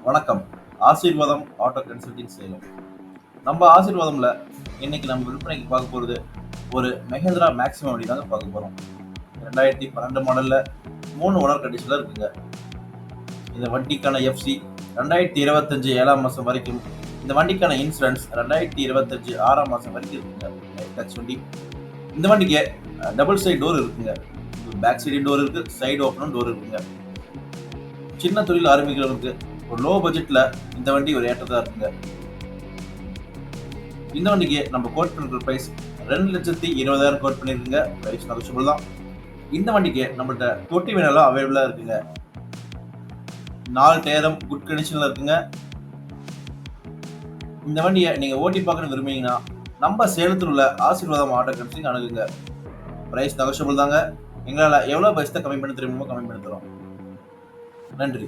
வணக்கம். ஆசீர்வாதம் auto consulting Salem. நம்ம ஆசீர்வாதம்ல இன்னைக்கு நம்ம விற்பனைக்கு பார்க்க போறது ஒரு மஹேந்திரா மேக்ஸிமம் வண்டி தாங்க பார்க்க போறோம். 2012 மாடல்ல 3 ஓனர் கண்டிஷன்ல இருக்குங்க. இந்த வண்டிக்கான எஃப்சி 2025 7ஆம் மாசம் வரைக்கும், இந்த வண்டிக்கான இன்சூரன்ஸ் 2025 6ஆம் மாசம் வரைக்கும் இருக்குங்க. டச் வண்டி. இந்த வண்டிக்கு டபுள் சைடு டோர் இருக்குங்க. பேக் சைடு டோர் இருக்கு, சைடு ஓப்பனும் டோர் இருக்குங்க. சின்ன தொழில் ஆரம்பிக்கிறவங்களுக்கு ஒரு லோ பட்ஜெட்ல இந்த வண்டி ஒரு ஏற்றதா இருக்குங்க. இந்த வண்டிக்கு நம்ம கோட் பண்ற பிரைஸ் 2,20,000 கோட் பண்ணிருக்குங்க. பிரைஸ் நெகோஷியபிள் தான். இந்த வண்டிக்கு நம்மள்ட்ட தொட்டி வேணாலும் அவைலபிளா இருக்குங்க. 4 டயரும் குட் கண்டிஷன்ல இருக்குங்க. இந்த வண்டியை நீங்க ஓட்டி பார்க்கணும்னு விரும்புனீங்கன்னா நம்ம சேலத்தில் உள்ள ஆசீர்வாதம் ஆட்டோ கன்சல்டிங் அணுகுங்க. பிரைஸ் நெகோஷியபிள் தாங்க. எங்களால் எவ்வளவு பைசா கம்மி பண்ண தெரியுமோ கம்மி பண்ணி தரோம். நன்றி.